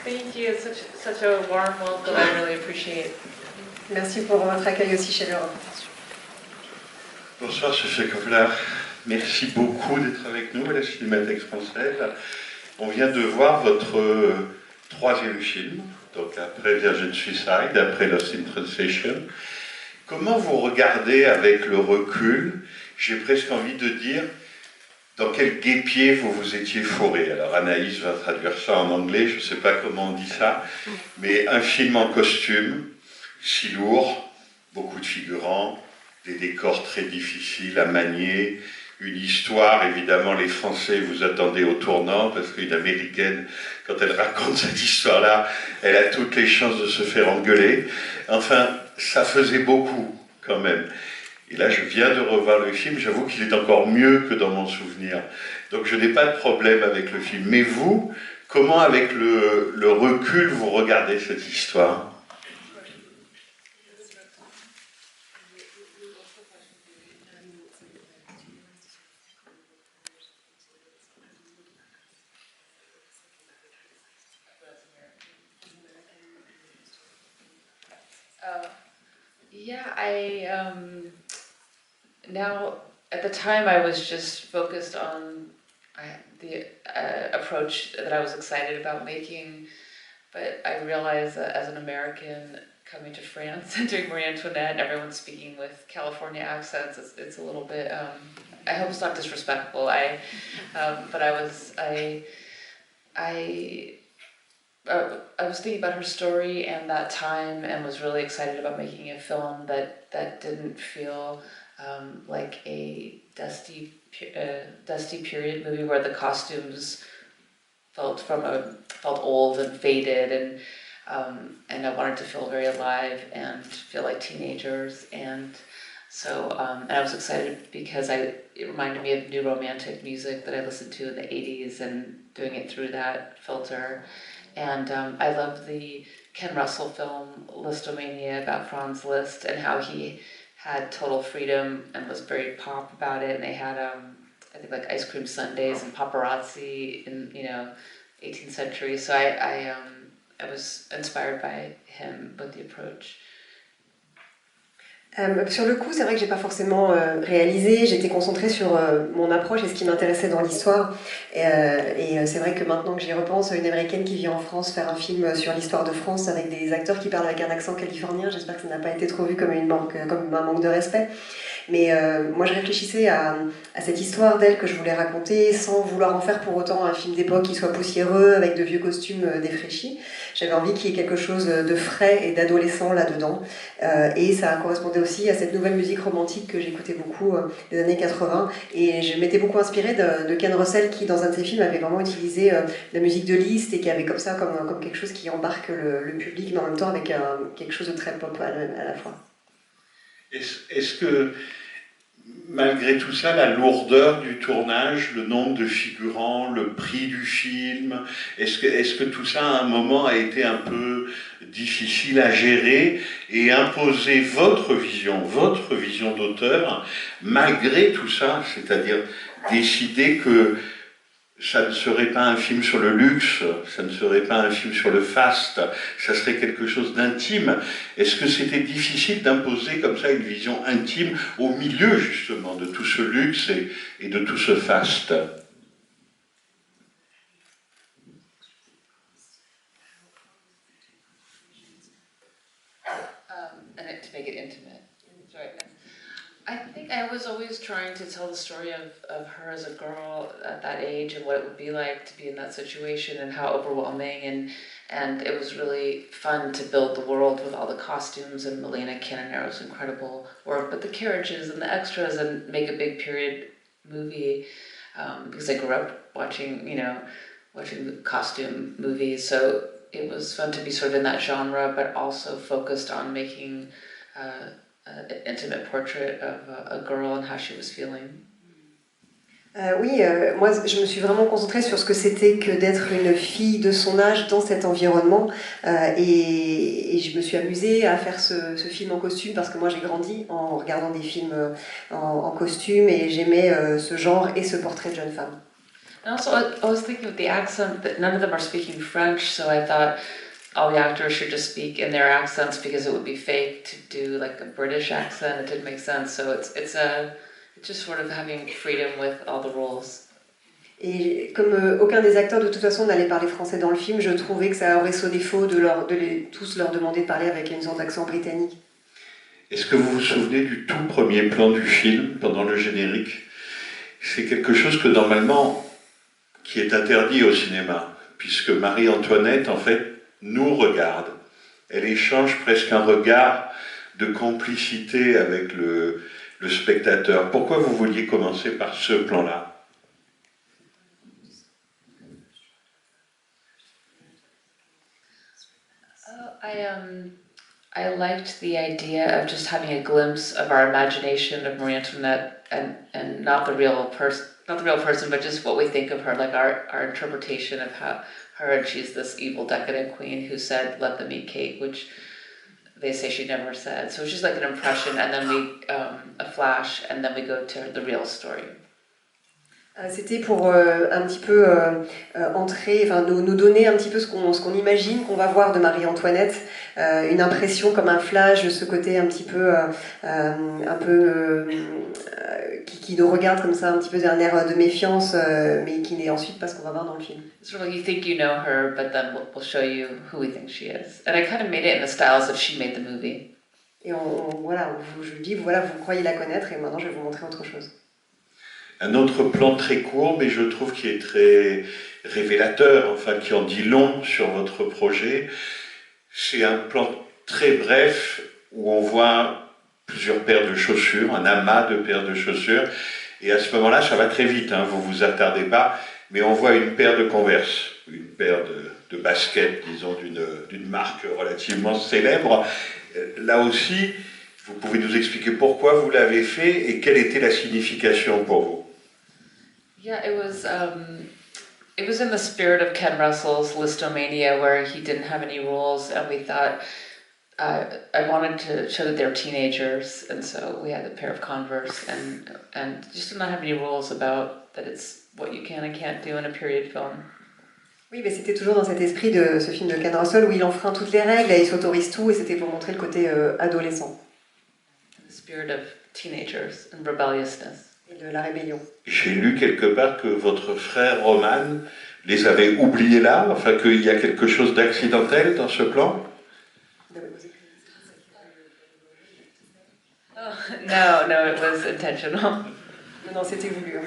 Thank you. Such a warm welcome. I really appreciate it. Merci pour votre accueil aussi chaleureux. Bonsoir, Monsieur Kovlar. Merci beaucoup d'être avec nous à la Cinémathèque française. On vient de voir votre troisième film, donc après Virgin Suicide, après Lost in Translation. Comment vous regardez avec le recul, j'ai presque envie de dire, dans quel guêpier vous vous étiez fourré? Alors Anaïs va traduire ça en anglais, je ne sais pas comment on dit ça, mais un film en costume, si lourd, beaucoup de figurants, des décors très difficiles à manier, une histoire, évidemment les Français vous attendez au tournant, parce qu'une Américaine, quand elle raconte cette histoire-là, elle a toutes les chances de se faire engueuler. Enfin, ça faisait beaucoup quand même. Et là, je viens de revoir le film, j'avoue qu'il est encore mieux que dans mon souvenir. Donc je n'ai pas de problème avec le film. Mais vous, comment avec le recul vous regardez cette histoire? Yeah, now at the time I was just focused on the approach that I was excited about making, but I realized that as an American coming to France and doing Marie Antoinette, everyone's speaking with California accents. It's a little bit. I hope it's not disrespectful. But I was thinking about her story and that time, and was really excited about making a film that didn't feel like a dusty period movie where the costumes felt old and faded, and I wanted to feel very alive and feel like teenagers, and so and I was excited because it reminded me of new romantic music that I listened to in the 80s, and doing it through that filter. And I loved the Ken Russell film Listomania about Franz Liszt, and how he had total freedom and was very pop about it. And they had I think like ice cream sundaes and paparazzi in 18th century. So I was inspired by him with the approach. Sur le coup, c'est vrai que j'ai pas forcément réalisé, j'étais concentrée sur mon approche et ce qui m'intéressait dans l'histoire. Et c'est vrai que maintenant que j'y repense, une Américaine qui vit en France faire un film sur l'histoire de France avec des acteurs qui parlent avec un accent californien, j'espère que ça n'a pas été trop vu comme un manque de respect. Mais moi je réfléchissais à cette histoire d'elle que je voulais raconter sans vouloir en faire pour autant un film d'époque qui soit poussiéreux avec de vieux costumes défraîchis. J'avais envie qu'il y ait quelque chose de frais et d'adolescent là-dedans. Et ça correspondait aussi à cette nouvelle musique romantique que j'écoutais beaucoup des années 80. Et je m'étais beaucoup inspirée de Ken Russell qui, dans un de ses films, avait vraiment utilisé la musique de Liszt et qui avait comme ça, comme quelque chose qui embarque le public, mais en même temps avec quelque chose de très pop à la fois. Est-ce que, malgré tout ça, la lourdeur du tournage, le nombre de figurants, le prix du film, est-ce que tout ça, à un moment, a été un peu difficile à gérer et imposer votre vision d'auteur, malgré tout ça, c'est-à-dire décider que ça ne serait pas un film sur le luxe, ça ne serait pas un film sur le faste, ça serait quelque chose d'intime. Est-ce que c'était difficile d'imposer comme ça une vision intime au milieu justement de tout ce luxe et de tout ce faste? And to make it intimate. Sorry. I think I was always trying to tell the story of her as a girl at that age and what it would be like to be in that situation and how overwhelming, and it was really fun to build the world with all the costumes and Milena Cananero's incredible work, but the carriages and the extras, and make a big period movie because I grew up watching the costume movies, so it was fun to be sort of in that genre, but also focused on making intimate portrait of a girl and how she was feeling. Oui, moi je me suis vraiment concentrée sur ce que c'était que d'être une fille de son âge dans cet environnement et je me suis amusée à faire ce film en costume parce que moi j'ai grandi en regardant des films en costume et j'aimais ce genre et ce portrait de jeune femme. And also, I was thinking of the accent, that none of them are speaking French, so I thought all the actors should just speak in their accents because it would be fake to do like a British accent. It didn't make sense, so it's just sort of having freedom with all the roles. Et comme aucun des acteurs de toute façon n'allait parler français dans le film, je trouvais que ça aurait sonné faux tous leur demander de parler avec une sorte d'accent britannique. Est-ce que vous vous souvenez du tout premier plan du film, pendant le générique? C'est quelque chose que normalement, qui est interdit au cinéma, puisque Marie-Antoinette, en fait, nous regarde. Elle échange presque un regard de complicité avec le spectateur. Pourquoi vous vouliez commencer par ce plan-là? I liked the idea of just having a glimpse of our imagination of Marie Antoinette and not the real person, but just what we think of her, like our interpretation of how her, and she's this evil decadent queen who said, "Let them eat cake," which they say she never said. So it's just like an impression, and then a flash, and then we go to the real story. C'était pour un petit peu entrer, enfin nous donner un petit peu ce qu'on imagine qu'on va voir de Marie-Antoinette, une impression comme un flash, ce côté un petit peu, qui nous regarde comme ça, un petit peu d'un air de méfiance, mais qui n'est ensuite pas ce qu'on va voir dans le film. It's sort of like you think you know her, but then we'll show you who we think she is. And I kind of made it in the style as if she made the movie. Et voilà, je dis, voilà, vous croyez la connaître, et maintenant je vais vous montrer autre chose. Un autre plan très court, mais je trouve qu'il est très révélateur, enfin qui en dit long sur votre projet. C'est un plan très bref où on voit plusieurs paires de chaussures, un amas de paires de chaussures, et à ce moment-là, ça va très vite, hein, vous vous attardez pas, mais on voit une paire de Converse, une paire de baskets, disons, d'une marque relativement célèbre. Là aussi, vous pouvez nous expliquer pourquoi vous l'avez fait et quelle était la signification pour vous? Yeah, it was in the spirit of Ken Russell's Listomania, where he didn't have any rules, and we thought I wanted to show that they're teenagers, and so we had a pair of Converse, and just to not have any rules about that it's what you can and can't do in a period film. Oui, mais c'était toujours dans cet esprit de ce film de Ken Russell où il enfreint toutes les règles et il s'autorise tout, et c'était pour montrer le côté adolescent. The spirit of teenagers and rebelliousness. Et de la rébellion. J'ai lu quelque part que votre frère Roman les avait oubliés là, enfin qu'il y a quelque chose d'accidentel dans ce plan. Oh, no, it was intentional. Non, c'était voulu.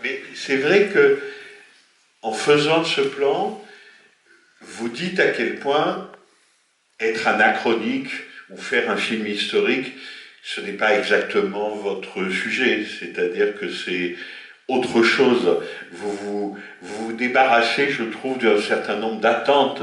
Mais c'est vrai que en faisant ce plan, vous dites à quel point être anachronique ou faire un film historique, ce n'est pas exactement votre sujet, c'est-à-dire que c'est autre chose. Vous vous débarrassez, je trouve, d'un certain nombre d'attentes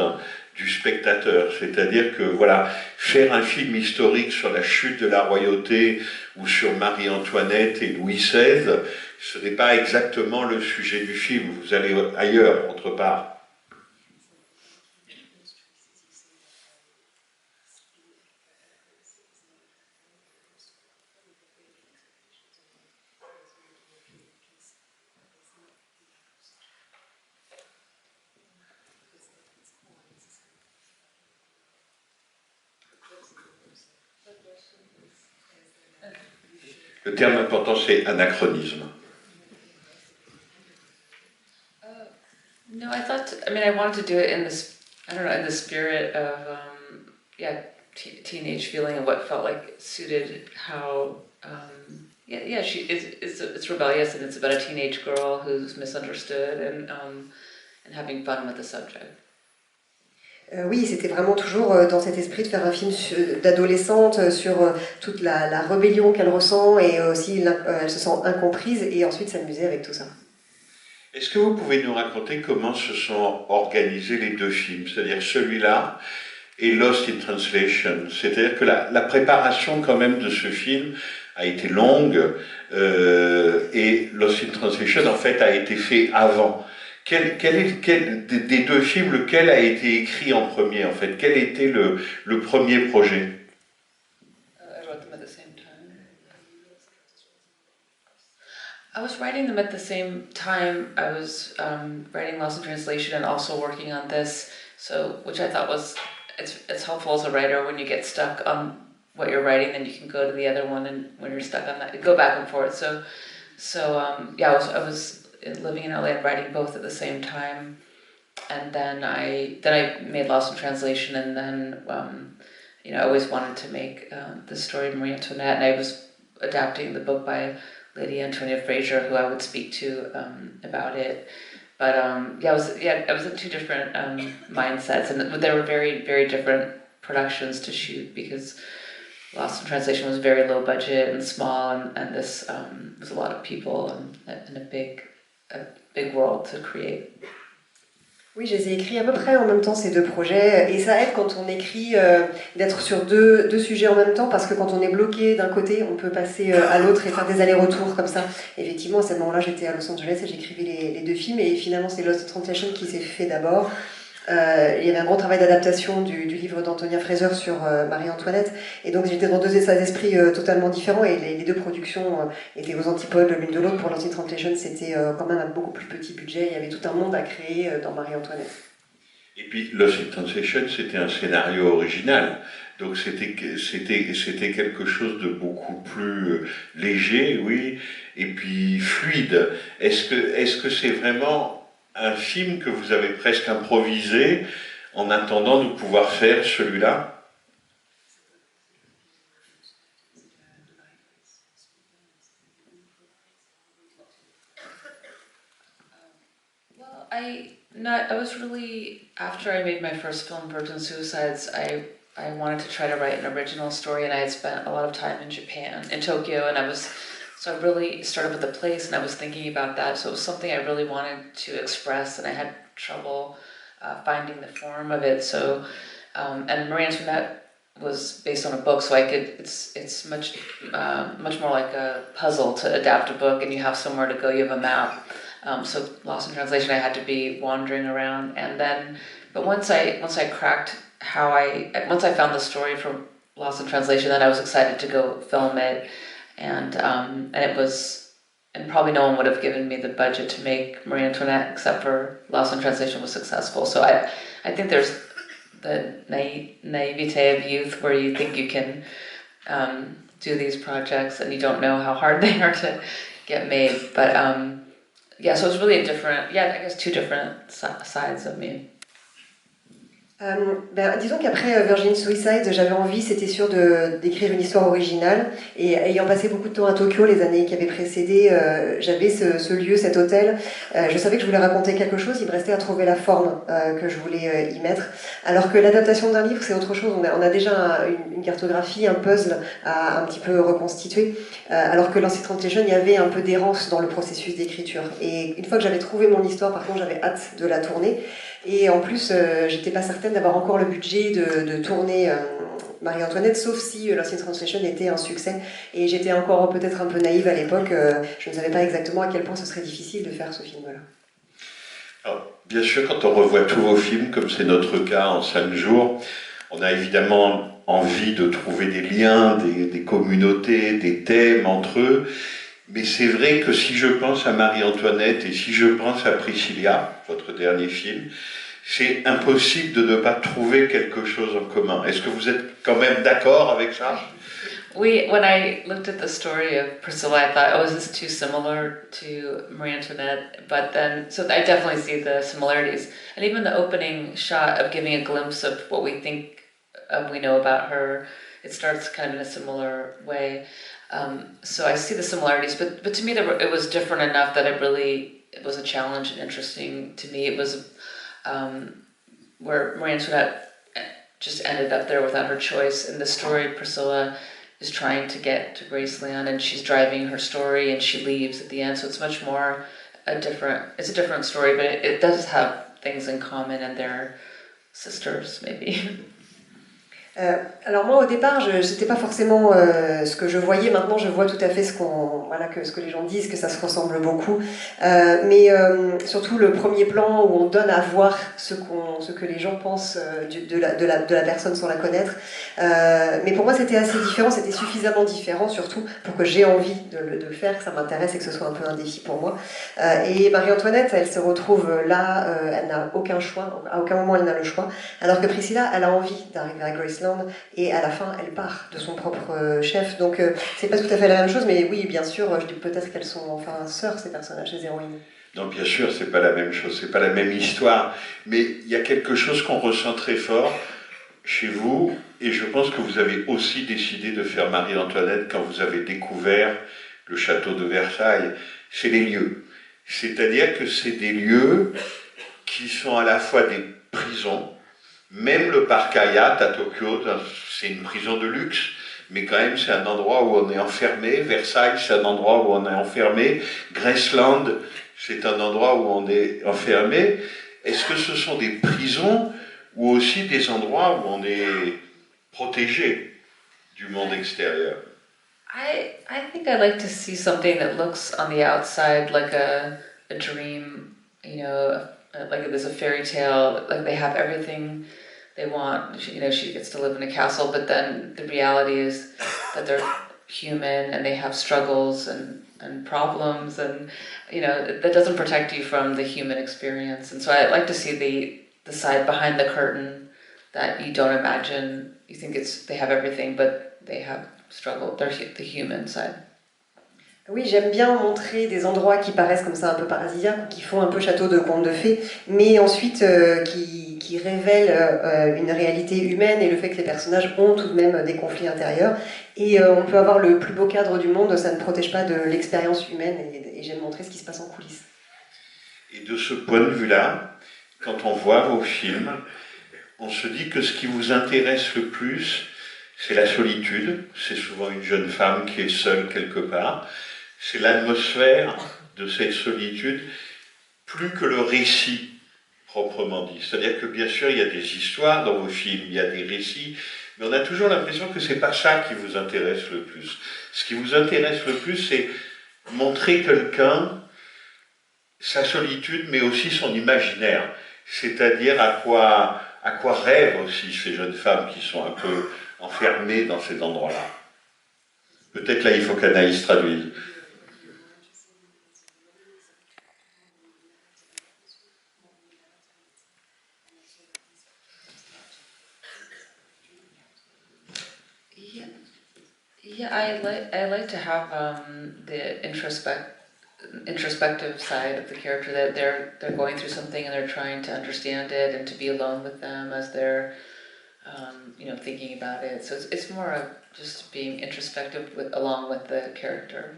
du spectateur, c'est-à-dire que voilà, faire un film historique sur la chute de la royauté ou sur Marie-Antoinette et Louis XVI, ce n'est pas exactement le sujet du film, vous allez ailleurs, autre part. Le terme important, c'est anachronisme. No, I wanted to do it in the spirit of, teenage feeling and what felt like suited how, it's rebellious and it's about a teenage girl who's misunderstood and having fun with the subject. Oui, c'était vraiment toujours dans cet esprit de faire un film d'adolescente sur toute la rébellion qu'elle ressent et aussi elle se sent incomprise et ensuite s'amuser avec tout ça. Est-ce que vous pouvez nous raconter comment se sont organisés les deux films? C'est-à-dire celui-là, et Lost in Translation. C'est-à-dire que la préparation quand même de ce film a été longue et Lost in Translation en fait a été fait avant. Des deux films, lequel a été écrit en premier en fait? Quel était le premier projet? I wrote them at the same time. I was writing them at the same time. I was writing Lost in Translation and also working on this. So, which I thought was it's helpful as a writer when you get stuck on what you're writing, then you can go to the other one, and when you're stuck on that, you go back and forth. Yeah, I was living in LA and writing both at the same time, and then I made Lost in Translation, and then I always wanted to make the story of Marie Antoinette, and I was adapting the book by Lady Antonia Fraser, who I would speak to about it. But I was in two different mindsets, and there were very, very different productions to shoot because Lost in Translation was very low budget and small, and this was a lot of people and a big world to create. Oui, je les ai écrits à peu près en même temps, ces deux projets, et ça aide quand on écrit d'être sur deux sujets en même temps, parce que quand on est bloqué d'un côté, on peut passer à l'autre et faire des allers-retours comme ça. Effectivement, à ce moment-là, j'étais à Los Angeles et j'écrivais les deux films, et finalement, c'est Lost in Translation qui s'est fait d'abord. Il y avait un gros travail d'adaptation du livre d'Antonia Fraser sur Marie-Antoinette, et donc j'étais dans deux états d'esprit totalement différents, et les deux productions étaient aux antipodes l'une de l'autre. Pour Lost in Translation, c'était quand même un beaucoup plus petit budget, il y avait tout un monde à créer dans Marie-Antoinette. Et puis Lost in Translation, c'était un scénario original, donc c'était quelque chose de beaucoup plus léger, oui, et puis fluide. Est-ce que c'est vraiment un film que vous avez presque improvisé en attendant de pouvoir faire celui-là? Well, I was really, after I made my first film, Virgin Suicides, I wanted to try to write an original story, and I had spent a lot of time in Japan, in Tokyo, and so I really started with the place, and I was thinking about that. So it was something I really wanted to express, and I had trouble finding the form of it. So, and Marie Antoinette was based on a book, so it's much more like a puzzle to adapt a book, and you have somewhere to go. You have a map. So Lost in Translation, I had to be wandering around, and then, but once I cracked once I found the story from Lost in Translation, then I was excited to go film it. And probably no one would have given me the budget to make Marie Antoinette except for Lost in Translation was successful. So I think there's the naivete of youth where you think you can do these projects and you don't know how hard they are to get made. But so it's really I guess two different sides of me. Disons qu'après Virgin Suicide, j'avais envie, c'était sûr, d'écrire une histoire originale. Et ayant passé beaucoup de temps à Tokyo les années qui avaient précédé, j'avais ce lieu, cet hôtel. Je savais que je voulais raconter quelque chose, il me restait à trouver la forme que je voulais y mettre. Alors que l'adaptation d'un livre, c'est autre chose. On a déjà une cartographie, un puzzle à un petit peu reconstituer. Alors que Lost in Translation, il y avait un peu d'errance dans le processus d'écriture. Et une fois que j'avais trouvé mon histoire, par contre, j'avais hâte de la tourner. Et en plus, j'étais pas certaine d'avoir encore le budget de tourner Marie-Antoinette, sauf si Lost in Translation était un succès. Et j'étais encore peut-être un peu naïve à l'époque. Je ne savais pas exactement à quel point ce serait difficile de faire ce film-là. Alors, bien sûr, quand on revoit tous vos films, comme c'est notre cas en 5 jours, on a évidemment envie de trouver des liens, des communautés, des thèmes entre eux. Mais c'est vrai que si je pense à Marie-Antoinette et si je pense à Priscilla, votre dernier film, c'est impossible de ne pas trouver quelque chose en commun. Est-ce que vous êtes quand même d'accord avec ça? When I looked at the story of Priscilla, I thought, oh, is this too similar to Marie Antoinette? But then, so I definitely see the similarities. And even the opening shot of giving a glimpse of what we think we know about her, it starts kind of in a similar way. So I see the similarities, but to me it was different enough that it was a challenge and interesting to me. It was where Marie Antoinette just ended up there without her choice. In the story, Priscilla is trying to get to Graceland, and she's driving her story, and she leaves at the end. So it's much more it's a different story, but it does have things in common, and they're sisters, maybe. Alors moi au départ, c'était pas forcément ce que je voyais. Maintenant, je vois tout à fait ce que les gens disent, que ça se ressemble beaucoup. Mais surtout le premier plan où on donne à voir ce que les gens pensent de la personne sans la connaître. Mais pour moi, c'était assez différent. C'était suffisamment différent, surtout pour que j'ai envie de le faire, que ça m'intéresse et que ce soit un peu un défi pour moi. Et Marie-Antoinette, elle se retrouve là. Elle n'a aucun choix. À aucun moment, elle n'a le choix. Alors que Priscilla, elle a envie d'arriver à Graceland et à la fin, elle part de son propre chef. Donc, c'est pas tout à fait la même chose, mais oui, bien sûr, je dis peut-être qu'elles sont enfin sœurs, ces personnages, ces héroïnes. Non, bien sûr, c'est pas la même chose, c'est pas la même histoire, mais il y a quelque chose qu'on ressent très fort chez vous, et je pense que vous avez aussi décidé de faire Marie-Antoinette quand vous avez découvert le château de Versailles. C'est les lieux. C'est-à-dire que c'est des lieux qui sont à la fois des prisons. Même le parc Hayat à Tokyo, c'est une prison de luxe, mais quand même c'est un endroit où on est enfermé. Versailles, c'est un endroit où on est enfermé. Graceland, c'est un endroit où on est enfermé. Est-ce que ce sont des prisons ou aussi des endroits où on est protégé du monde extérieur? I think I like to see something that looks on the outside like a dream, you know, like there's a fairy tale, like they have everything they want. She gets to live in a castle, but then the reality is that they're human and they have struggles and problems, and that doesn't protect you from the human experience. And so I like to see the side behind the curtain that you don't imagine. You think they have everything, but they have struggle, they're the human side. Oui, j'aime bien montrer des endroits qui paraissent comme ça un peu paradisiaques, qui font un peu château de conte de fées, mais ensuite qui révèlent une réalité humaine et le fait que les personnages ont tout de même des conflits intérieurs. Et on peut avoir le plus beau cadre du monde, ça ne protège pas de l'expérience humaine, et j'aime montrer ce qui se passe en coulisses. Et de ce point de vue-là, quand on voit vos films, on se dit que ce qui vous intéresse le plus, c'est la solitude. C'est souvent une jeune femme qui est seule quelque part. C'est l'atmosphère de cette solitude, plus que le récit proprement dit. C'est-à-dire que bien sûr, il y a des histoires dans vos films, il y a des récits, mais on a toujours l'impression que c'est pas ça qui vous intéresse le plus. Ce qui vous intéresse le plus, c'est montrer quelqu'un, sa solitude, mais aussi son imaginaire. C'est-à-dire à quoi rêvent aussi ces jeunes femmes qui sont un peu enfermées dans ces endroits-là. Peut-être là, il faut qu'Anaïs traduise. Yeah, I like to have the introspective side of the character, that they're going through something and they're trying to understand it and to be alone with them as they're thinking about it. So it's more of just being introspective along with the character.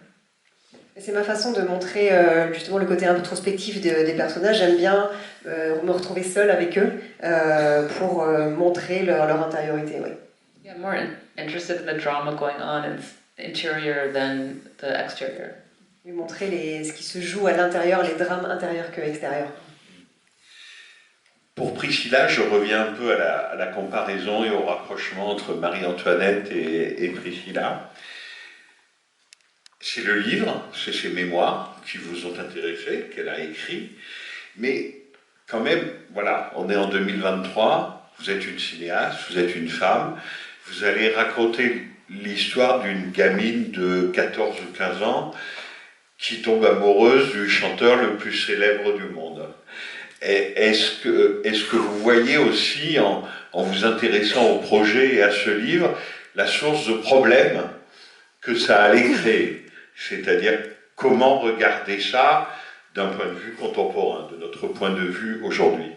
C'est ma façon de montrer justement le côté introspectif des personnages. J'aime bien me retrouver seule avec eux pour montrer leur intériorité. Oui. Yeah, more interested in the drama going on in interior than the exterior. Lui montrer ce qui se joue à l'intérieur, les drames intérieurs que extérieurs. Pour Priscilla, je reviens un peu à la comparaison et au rapprochement entre Marie-Antoinette et Priscilla. C'est le livre, c'est ses mémoires qui vous ont intéressé, qu'elle a écrit, mais quand même, voilà, on est en 2023, vous êtes une cinéaste, vous êtes une femme, vous allez raconter l'histoire d'une gamine de 14 ou 15 ans qui tombe amoureuse du chanteur le plus célèbre du monde. Est-ce que vous voyez aussi, en vous intéressant au projet et à ce livre, la source de problèmes que ça allait créer? C'est-à-dire, comment regarder ça d'un point de vue contemporain, de notre point de vue aujourd'hui?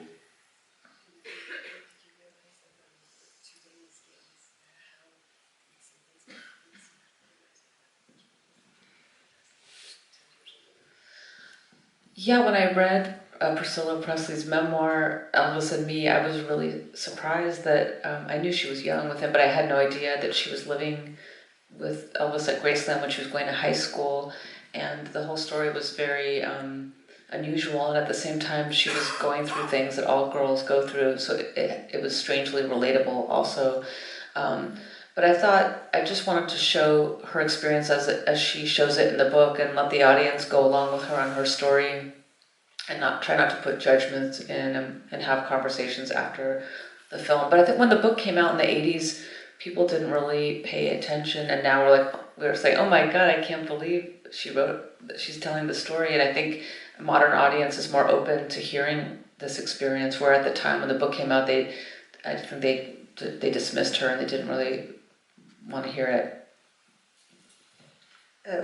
Yeah, when I read Priscilla Presley's memoir, Elvis and Me, I was really surprised that I knew she was young with him, but I had no idea that she was living with Elvis at Graceland when she was going to high school, and the whole story was very unusual, and at the same time she was going through things that all girls go through, so it was strangely relatable also. But I thought I just wanted to show her experience as she shows it in the book and let the audience go along with her on her story and try not to put judgments in and have conversations after the film. But I think when the book came out in the 80s, people didn't really pay attention, and now we're saying, oh my god, I can't believe she's telling the story. And I think a modern audience is more open to hearing this experience, where at the time when the book came out, I think they dismissed her and they didn't really want to hear it.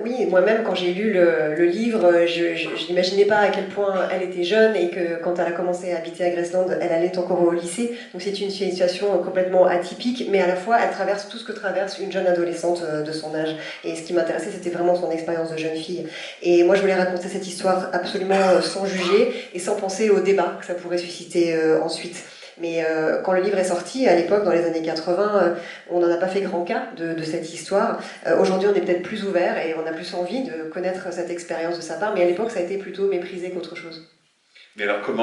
Oui, moi-même, quand j'ai lu le livre, je n'imaginais pas à quel point elle était jeune et que quand elle a commencé à habiter à Graceland, elle allait encore au lycée. Donc c'est une situation complètement atypique, mais à la fois, elle traverse tout ce que traverse une jeune adolescente de son âge. Et ce qui m'intéressait, c'était vraiment son expérience de jeune fille. Et moi, je voulais raconter cette histoire absolument sans juger et sans penser au débat que ça pourrait susciter ensuite. Mais quand le livre est sorti, à l'époque, dans les années 80, on n'en a pas fait grand cas de cette histoire. Aujourd'hui, on est peut-être plus ouvert et on a plus envie de connaître cette expérience de sa part, mais à l'époque, ça a été plutôt méprisé qu'autre chose. Mais alors, comment